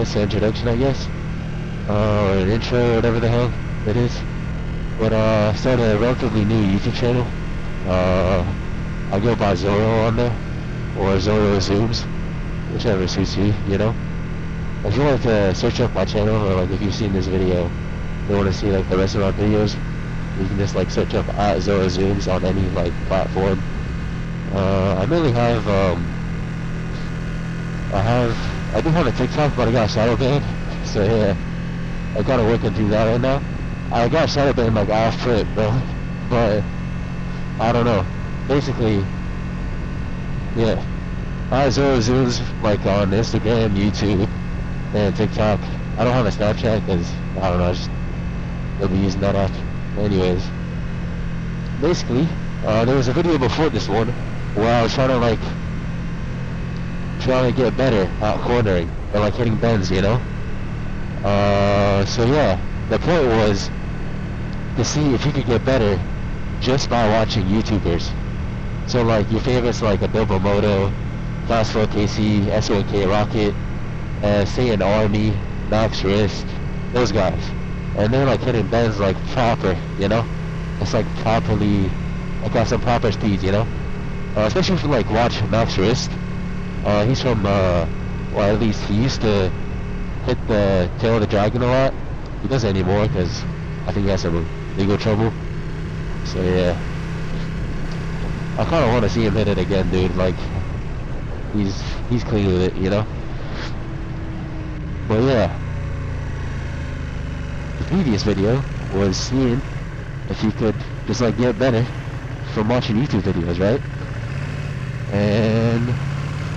It's an introduction, I guess, or an intro, whatever the hell it is. But I started a relatively new YouTube channel. I go by Zoro on there, or Zoro Zooms, whichever suits you, you know. If you want to search up my channel, or like if you've seen this video, you want to see like the rest of my videos, you can just like search up at Zoro Zooms on any like platform. I mainly have I do have a TikTok, but I got a shadow ban, so yeah, I'm kind of working through that right now. I got shadow ban like off trip, bro, but I don't know. Basically, yeah, I have Zoro Zooms like on Instagram, YouTube, and TikTok. I don't have a Snapchat because I don't know, I just will be using that app. Anyways, basically, there was a video before this one where I was trying to get better at cornering or like hitting bends, you know. So yeah, the point was to see if you could get better just by watching YouTubers. So like your favorites like Adobo Moto, Fast4 KC, S1K Rocket, Saiyan Army, Max Wrist, those guys. And they're like hitting bends like proper, you know? It's like properly, like got some proper speeds, you know? Especially if you like watch Max Wrist. He's from, well at least he used to hit the tail of the dragon a lot. He doesn't anymore because I think he has some legal trouble. So yeah. I kind of want to see him hit it again, dude. Like, he's clean with it, you know? But yeah. The previous video was seeing if you could just like get better from watching YouTube videos, right? And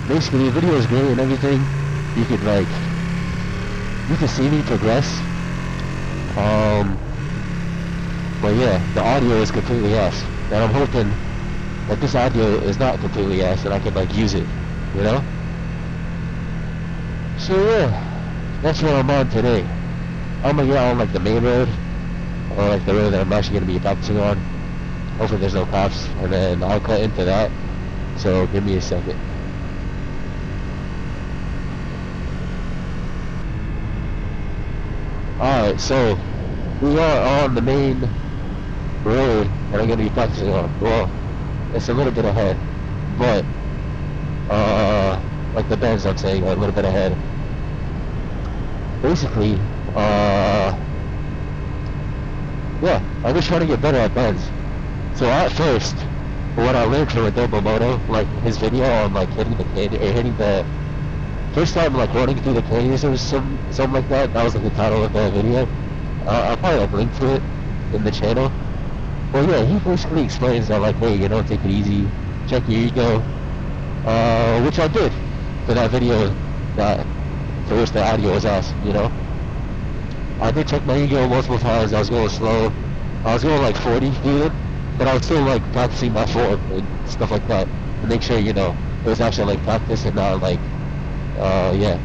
basically the video is great and everything. You could see me progress. But yeah, the audio is completely ass. And I'm hoping that this audio is not completely ass and I can like use it, you know? So yeah, that's what I'm on today. I'm gonna get on like the main road, or like the road that I'm actually gonna be practicing on. Hopefully there's no cops, and then I'll cut into that. So give me a second. Alright, so we are on the main road that I'm gonna be practicing on. Well, it's a little bit ahead, but like the bends I'm saying are a little bit ahead. Basically, yeah, I'm just trying to get better at bends. So at first, what I learned from Adobo Moto, like his video on like hitting the canyon, or hitting the first time like running through the canyons or something like that. That was like the title of the video. I'll probably like link to it in the channel. Well, yeah, he basically explains that like, hey, you know, take it easy, check your ego, which I did for that video for which the audio was ass, you know. I did check my ego multiple times. I was going slow. I was going like 40 through it, but I was still like practicing my form and stuff like that to make sure, you know, it was actually like practice and not like, yeah.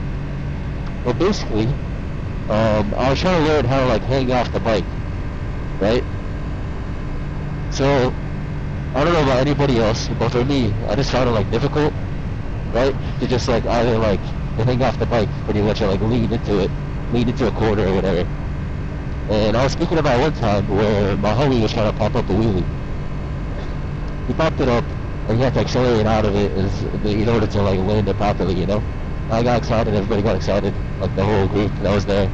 But basically, I was trying to learn how to like hang off the bike, right? So, I don't know about anybody else, but for me, I just found it like difficult, right? To just like either like hang off the bike pretty much or like lean into a corner or whatever. And I was speaking about one time where my homie was trying to pop up a wheelie. He popped it up and he had to accelerate out of it in order to like land it properly, you know? I got excited, everybody got excited, like the whole group that was there.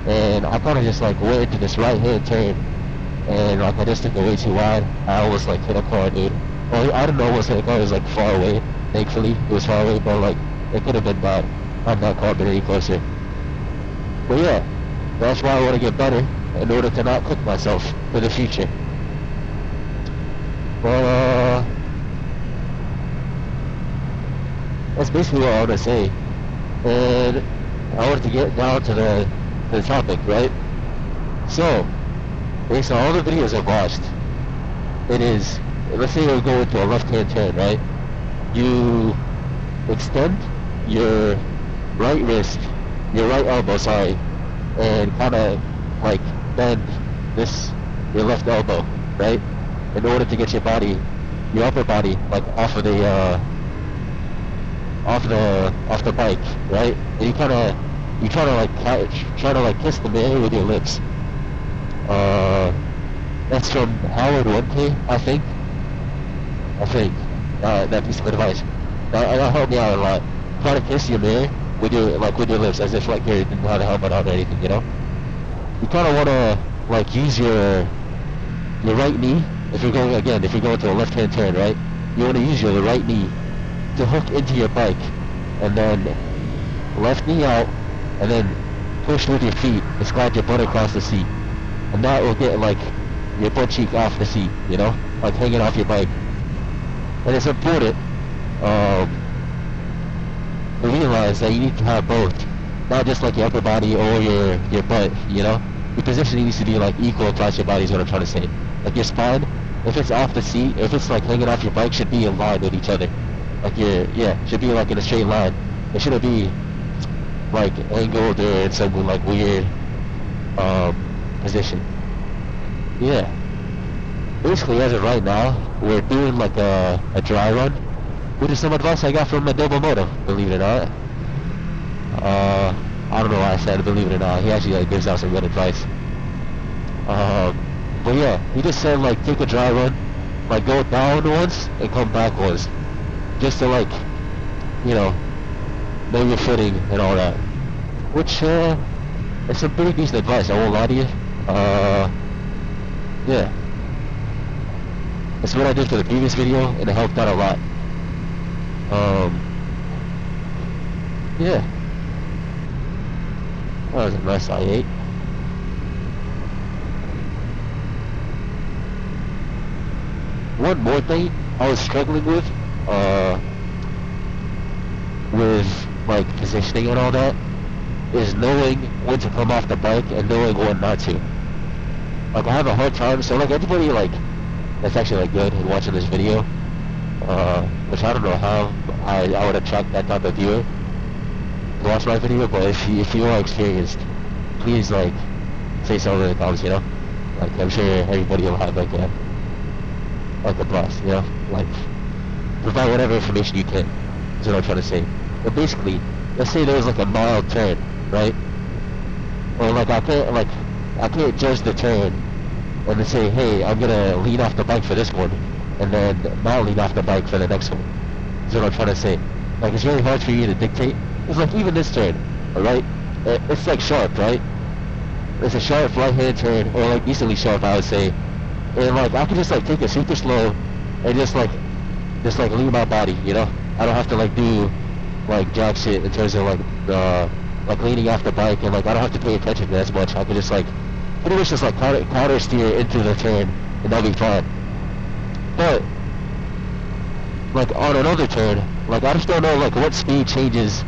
And I kind of just like went into this right hand turn and like I just took it way too wide. I almost like hit a car, dude. Well, I didn't almost hit a car, it was like far away. Thankfully, it was far away, but like it could have been bad had that car been any closer. But yeah, that's why I want to get better in order to not cook myself for the future. Well, that's basically what I want to say. And I wanted to get down to the topic, right? So, based on all the videos I've watched, it is, let's say you're going to a left-hand turn, right? You extend your right wrist, your right elbow, sorry, and kind of like bend your left elbow, right? In order to get your upper body, like off the bike, right? And you kind of you try to like kiss the mirror with your lips. That's from Howard 1K, I think. That piece of advice. That helped me out a lot. Try to kiss your mirror with your lips, as if like you didn't have a helmet on or anything, you know? You kind of want to like use your right knee. If you're going to a left-hand turn, right? You want to use your right knee to hook into your bike, and then left knee out, and then push with your feet and slide your butt across the seat, and that will get like your butt cheek off the seat, you know, like hanging off your bike. And it's important to realize that you need to have both, not just like your upper body or your butt, you know. Your positioning needs to be like equal across your body is what I'm trying to say. Like your spine, if it's off the seat, if it's like hanging off your bike, should be in line with each other. Like should be like in a straight line. It shouldn't be like angled or in some like weird position. Yeah. Basically, as of right now, we're doing like a dry run, which is some advice I got from Adobo Moto, believe it or not. I don't know why I said believe it or not. He actually like gives out some good advice. But yeah, he just said like take a dry run, like go down once and come back once, just to like, you know, know your footing and all that. Which it's some pretty decent advice. I won't lie to you. Yeah. That's what I did for the previous video, and it helped out a lot. Yeah. That was a nice I-8. One more thing I was struggling with like positioning and all that, is knowing when to come off the bike and knowing when not to. Like I have a hard time, so like everybody like that's actually like good in watching this video, which I don't know how I would attract that type of viewer to watch my video, but if you are experienced, please like say something in the comments, you know? Like I'm sure everybody will have like a boss, you know? Like provide whatever information you can, is what I'm trying to say. But basically, let's say there was like a mild turn, right? Or like I can't judge the turn and then say, hey, I'm gonna lean off the bike for this one, and then not lean off the bike for the next one. Is what I'm trying to say. Like it's really hard for you to dictate. It's like even this turn, alright? It's like sharp, right? It's a sharp right-hand turn, or like decently sharp, I would say. And like I can just like take it super slow and just like lean my body, you know? I don't have to like do like jack shit in terms of like leaning off the bike, and like I don't have to pay attention to it as much. I can just like pretty much just like counter steer into the turn, and that'll be fine. But like on another turn, like I just don't know like what speed changes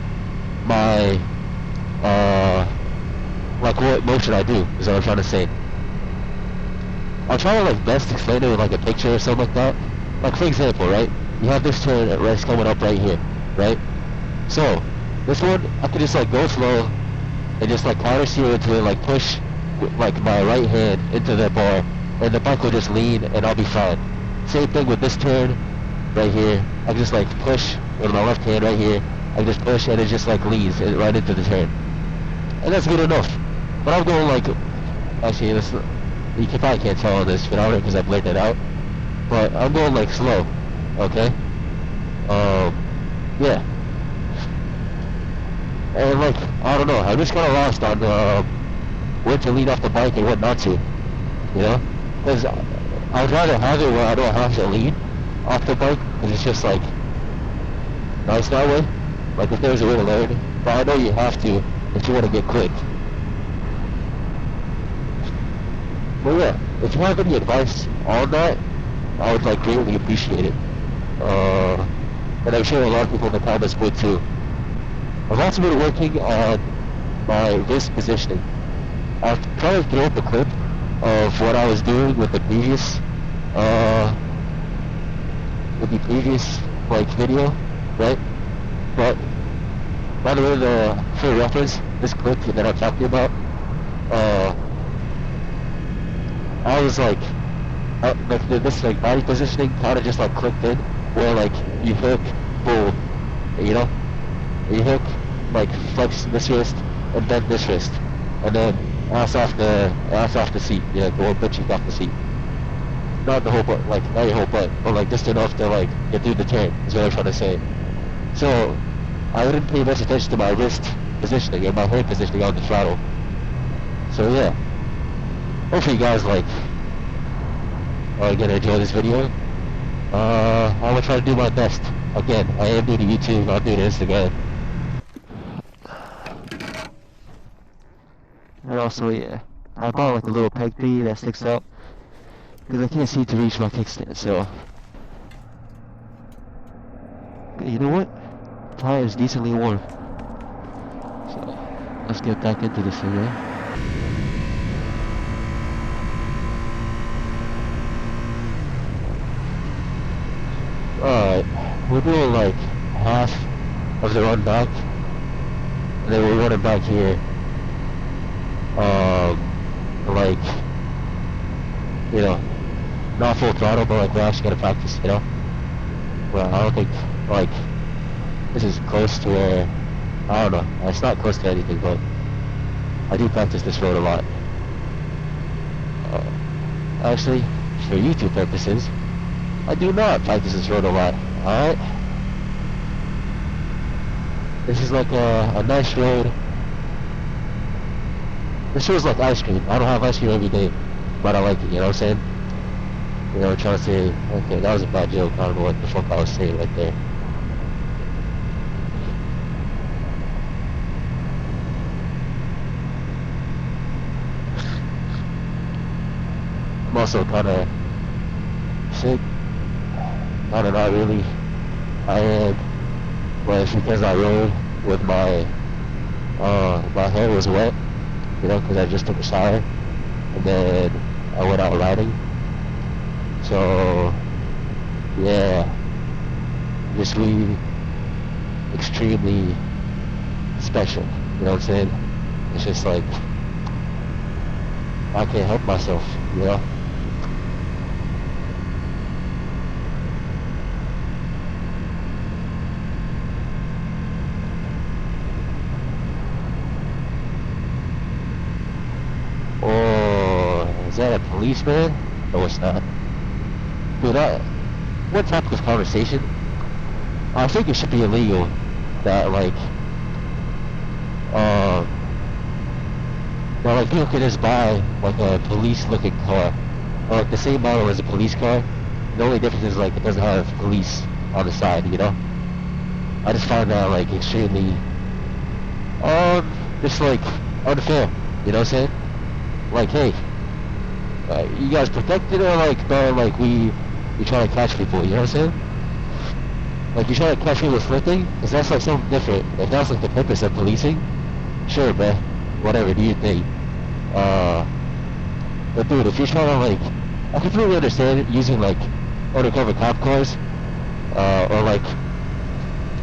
my like what motion I do, is what I'm trying to say. I'll try to like best explain it with like a picture or something like that. Like for example, right? You have this turn that's coming up right here, right? So this one, I could just like go slow and just like counter steer into it, like push like my right hand into the bar, and the bike will just lean and I'll be fine. Same thing with this turn right here. I can just like push with my left hand right here. I can just push and it just like leads right into the turn. And that's good enough. But I'm going like, actually this, you probably can't tell on this phenomenon because I blurred it out. But I'm going like slow, okay? Yeah. And like, I don't know, I'm just kind of lost on when to lean off the bike and when not to, you know? Because I'd rather have it where I don't have to lean off the bike, because it's just like nice that way. Like if there's a way to learn, but I know you have to if you want to get quick. But yeah, if you have any advice on that, I would like greatly appreciate it. And I'm sure a lot of people in the comments would too. I've also been working on my wrist positioning. I'll try to throw up a clip of what I was doing with the previous like video, right? But by the way, for reference, this clip that I'm talking about, I was like this like body positioning kind of just like clicked in, where like you hook, boom, you know, you hook, like flex this wrist, and then this wrist, and then ass off the seat, you know, the one butt cheek off the seat. Not the whole butt, like not your whole butt, but like just enough to like get through the turn, is what I'm trying to say. So I wouldn't pay much attention to my wrist positioning and my hand positioning on the throttle. So yeah, hopefully you guys are gonna enjoy this video. I'm gonna try to do my best. Again, I am doing YouTube, I'm doing Instagram. And also, yeah, I bought like a little peg thingy that sticks out, because I can't seem to reach my kickstand, so. But you know what? The tire is decently warm. So, let's get back into this thing, right? Alright, we're doing like half of the run back, and then we're running back here. Like, you know, not full throttle, but like we're actually gonna practice, you know? Well, I don't think, like, this is close to where, I don't know, it's not close to anything, but I do practice this road a lot. Actually, for YouTube purposes, I do not practice this road a lot, alright? This is like a nice road. This feels like ice cream. I don't have ice cream every day, but I like it, you know what I'm saying? You know, I'm trying to say, okay, that was a bad joke. I don't know what the fuck I was saying right there. I'm also kinda sick. Kinda not really. I am, but it's because I rode with my hair was wet. You know, because I just took a shower, and then I went out riding. So, yeah, just really extremely special, you know what I'm saying? It's just like, I can't help myself, you know? Is that a policeman? No, it's not. Dude, what type of conversation? I think it should be illegal that people can just buy like a police-looking car, or like the same model as a police car. The only difference is like it doesn't have police on the side, you know? I just find that like extremely, just like unfair. You know what I'm saying? Like, hey. You guys protected or like, no, like we try to catch people, you know what I'm saying? Like you try to catch people slipping, because that's like something different. If that's like the purpose of policing, sure, man, whatever, do your thing. But dude, if you're trying to like, I completely understand using like undercover cop cars, or like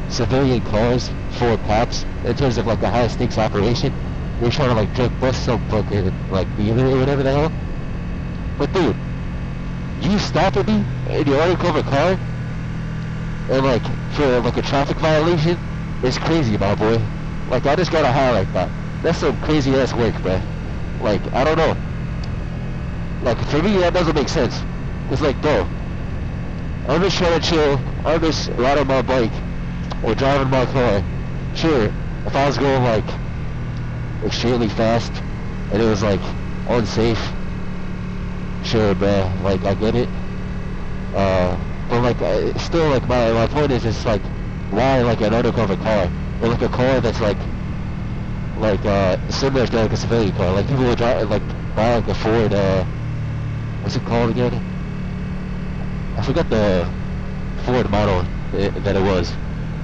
civilian cars for cops in terms of like a high stakes operation. You're trying to like drug bust some fucking like dealer or whatever the hell. But dude, you stopping me in your undercover car and like for like a traffic violation is crazy, my boy. Like I just got a highlight that. That's some crazy ass work, man. Like I don't know. Like for me that doesn't make sense. It's like, bro, I'm just trying to chill. I'm just riding my bike or driving my car. Sure, if I was going like extremely fast and it was like unsafe, sure, man, like I get it, but like still like my point is just like why like an undercover car or like a car that's like similar to like a civilian car. Like people would drive like buy like a Ford, what's it called again? I forgot the Ford model that it was,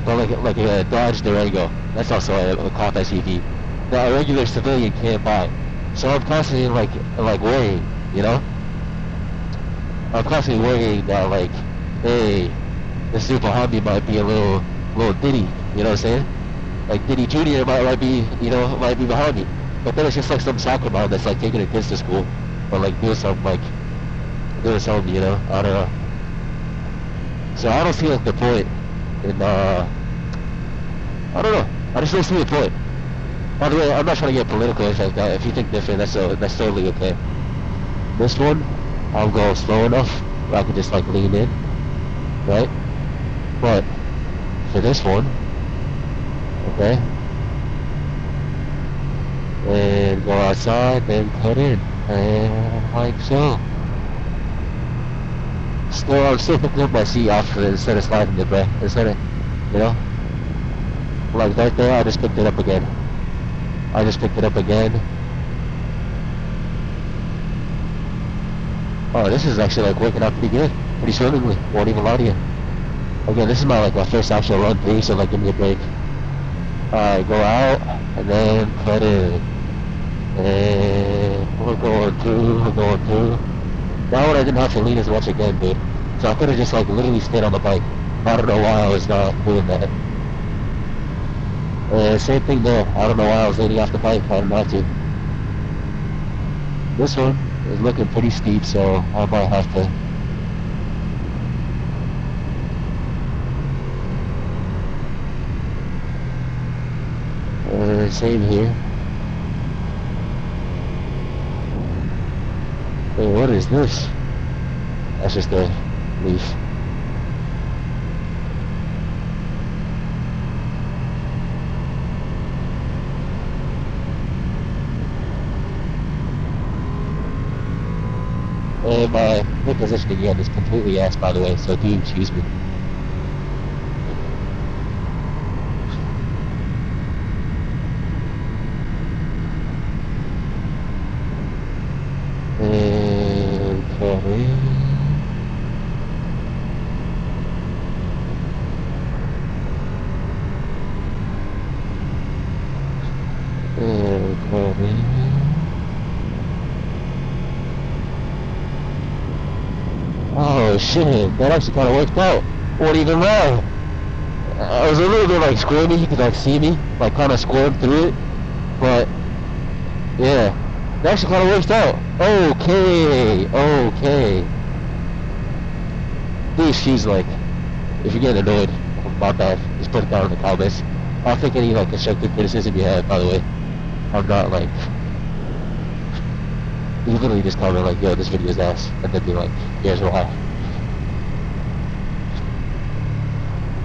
but like a Dodge Durango. That's also a cop SUV that a regular civilian can't buy. So I'm constantly like worrying, you know? I'm constantly worrying that like, hey, this dude behind me might be a little Diddy, you know what I'm saying? Like Diddy Jr. might be behind me. But then it's just like some soccer mom that's like taking her kids to school, or like doing something, you know? I don't know. So I don't see like the point in I don't know. I just don't see the point. By the way, I'm not trying to get political or anything like that. If you think different, that's totally okay. This one, I'll go slow enough where I can just like lean in, right? But for this one, okay, and go outside, then cut in, and like so. I'm still picking up my seat after it instead of sliding it, bro. Instead of, you know, like right there, I just picked it up again. Oh, this is actually like working out pretty good, pretty swimmingly. Won't even lie to you. Again, this is my first actual run through, so like give me a break. Alright, go out and then cut in. And we're going through. That one I didn't have to lean as much again, dude. So I could have just like literally stayed on the bike. I don't know why I was not doing that. Same thing there. I don't know why I was leaning off the bike. I didn't have to. This one is looking pretty steep, so I might have to. Same here. Hey, what is this? That's just a leaf. And my hip position again is completely ass, by the way, so do excuse me. And cut in. And cut in. Oh shit, that actually kind of worked out. Wasn't even wrong. I was a little bit like squirmy, you could like see me, like kind of squirm through it. But, yeah, that actually kind of worked out. Okay. Please excuse, like, if you're getting annoyed, my bad, just put it down in the comments. I'll take any like constructive criticism you have, by the way. I'm not like, you literally just comment like, yo, this video is ass, and then be like, here's why.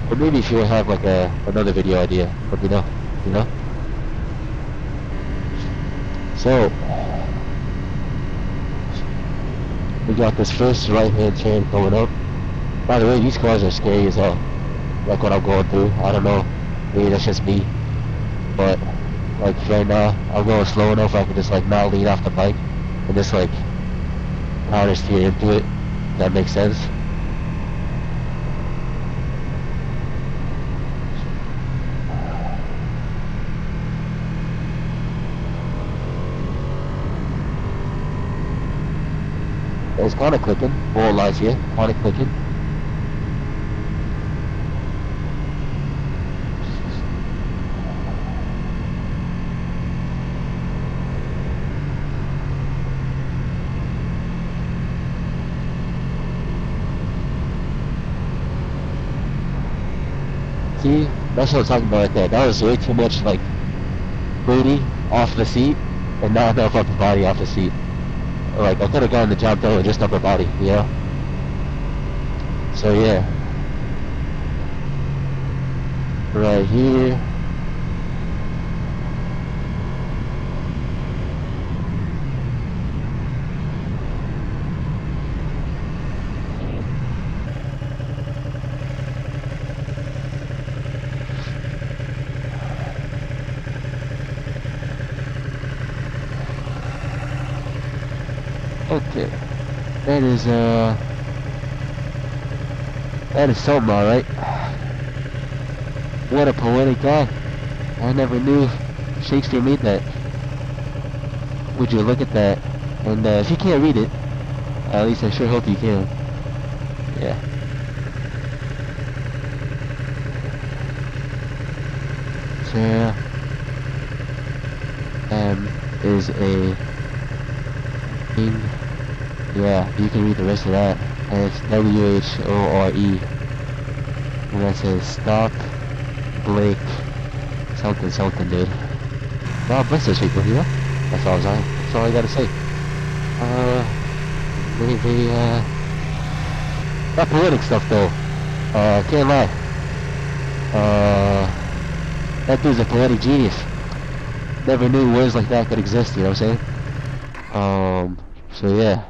Or maybe if you have like another video idea, let me know, you know? So, we got this first right-hand turn coming up. By the way, these cars are scary as hell. Like what I'm going through, I don't know, maybe that's just me. But, like right now, I'm going slow enough I can just like not lean off the bike. And just like power steer into it. That makes sense. It's kind of clicking. More lights here. Kind of clicking. See, that's what I'm talking about right there. That was way too much like booty off the seat and not enough upper body off the seat. Like I could have gotten the job done with just upper body, you know? So yeah. Right here. Okay, that is something, alright. What a poetic guy. I never knew Shakespeare made that. Would you look at that? And if you can't read it, at least I sure hope you can. Yeah. Sarah is a king. Yeah, you can read the rest of that. And it's W-H-O-R-E. And that says stop, Blake, something, dude. God bless those people, you know? That's all I gotta say. They, that poetic stuff though, can't lie. Uh, that dude's a poetic genius. Never knew words like that could exist, you know what I'm saying? So yeah.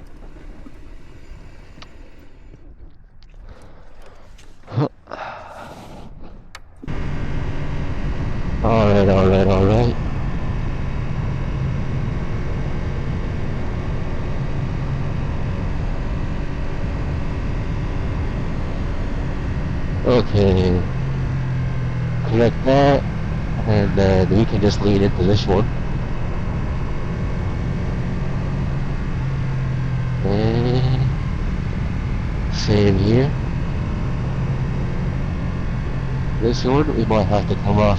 Alright. Okay, click that, and then we can just lean into this one. And same here. This one, we might have to come up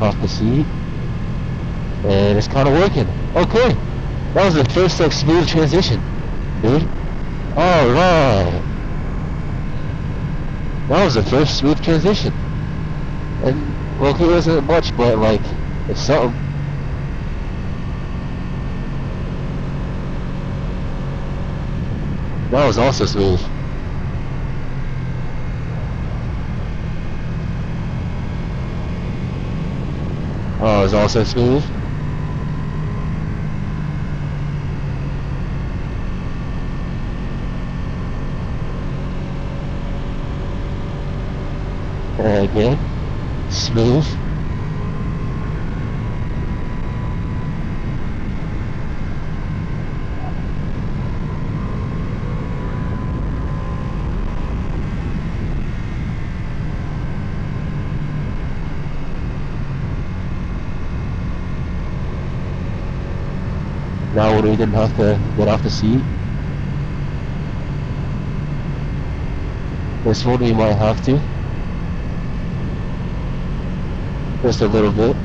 off the seat. And it's kind of working. Okay, that was the first like smooth transition, dude. Alright. That was the first smooth transition. And, well, it wasn't much, but like, it's something. That was also smooth. Oh, it was also smooth. And again, smooth. Now when we didn't have to get off the seat, this one we might have to. Just a little bit.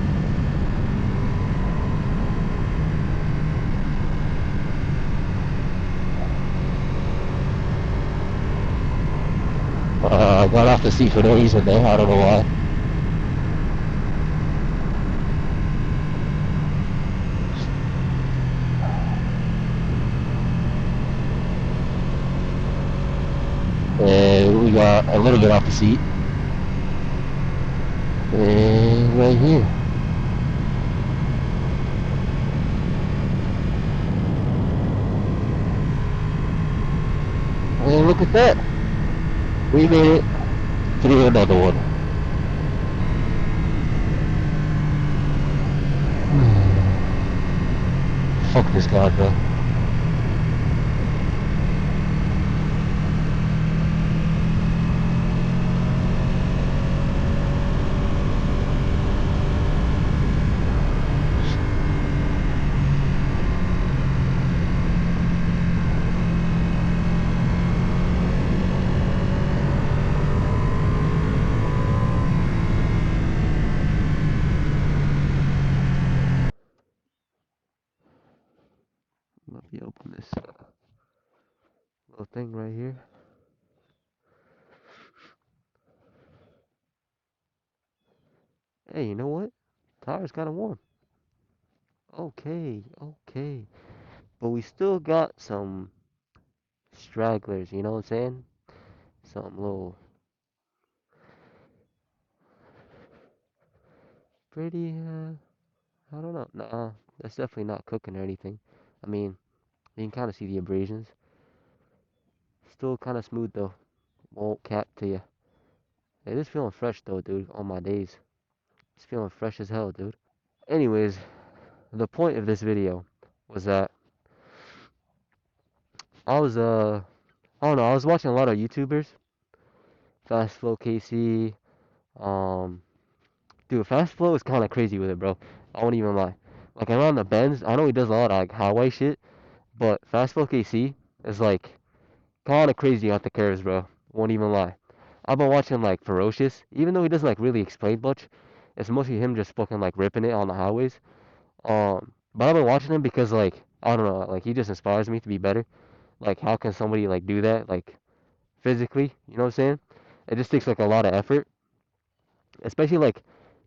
I got off the seat for no reason there, I don't know why. And we got a little bit off the seat. And right here. And look at that. We made it through another one. Fuck this guy, bro. Let me open this little thing right here. Hey, you know what? Tire's kind of warm. Okay. But we still got some stragglers, you know what I'm saying? Some little pretty, I don't know. Nah, that's definitely not cooking or anything. I mean, you can kind of see the abrasions. Still kind of smooth though. Won't cap to you. Hey, this feeling fresh though, dude. On my days, it's feeling fresh as hell, dude. Anyways, the point of this video was that I was I don't know. I was watching a lot of YouTubers, Fast Flow KC. Um, Dude, Fast Flow is kind of crazy with it, bro. I won't even lie. Like around the bends, I know he does a lot of like highway shit, but Fast Flow KC is like kind of crazy on the curves, bro. Won't even lie. I've been watching like Ferocious, even though he doesn't like really explain much. It's mostly him just fucking like ripping it on the highways. But I've been watching him because like I don't know, like he just inspires me to be better. Like how can somebody like do that like physically? You know what I'm saying? It just takes like a lot of effort, especially like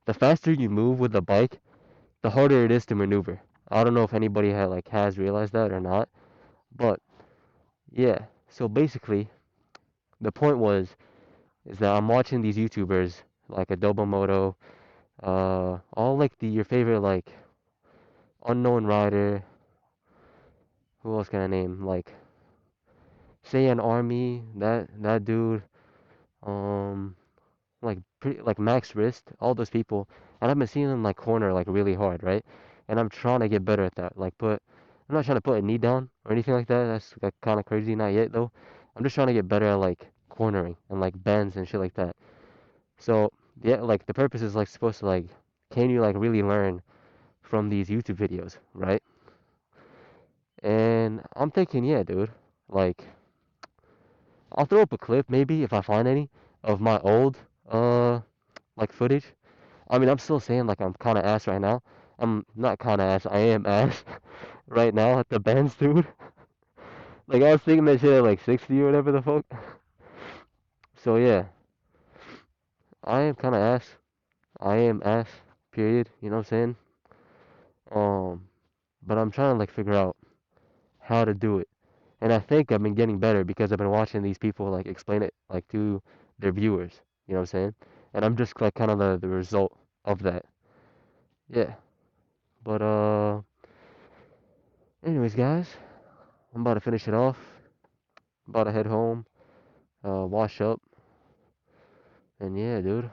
the faster you move with the bike, the harder it is to maneuver. I don't know if anybody has realized that or not, but yeah. So basically, the point is that I'm watching these YouTubers like Adobo Moto, all like your favorite like unknown rider. Who else can I name? Like say an army, that dude, um, like Max Wrist, all those people, and I've been seeing them like corner like really hard, right? And I'm trying to get better at that. I'm not trying to put a knee down or anything like that. That's like kind of crazy, not yet though. I'm just trying to get better at like cornering and like bends and shit like that. So yeah, like the purpose is like supposed to like, can you like really learn from these YouTube videos, right? And I'm thinking, yeah, dude, like I'll throw up a clip maybe if I find any of my old like footage. I mean, I'm still saying like I'm kind of ass right now. I'm not kind of ass. I am ass right now at the bands, dude. Like I was thinking that shit at like 60 or whatever the fuck. So yeah, I am kind of ass. I am ass. Period. You know what I'm saying? Um, but I'm trying to like figure out how to do it. And I think I've been getting better because I've been watching these people like explain it like to their viewers. You know what I'm saying? And I'm just like kind of the result of that. Yeah. But anyways, guys, I'm about to finish it off. About to head home, wash up, and yeah, dude.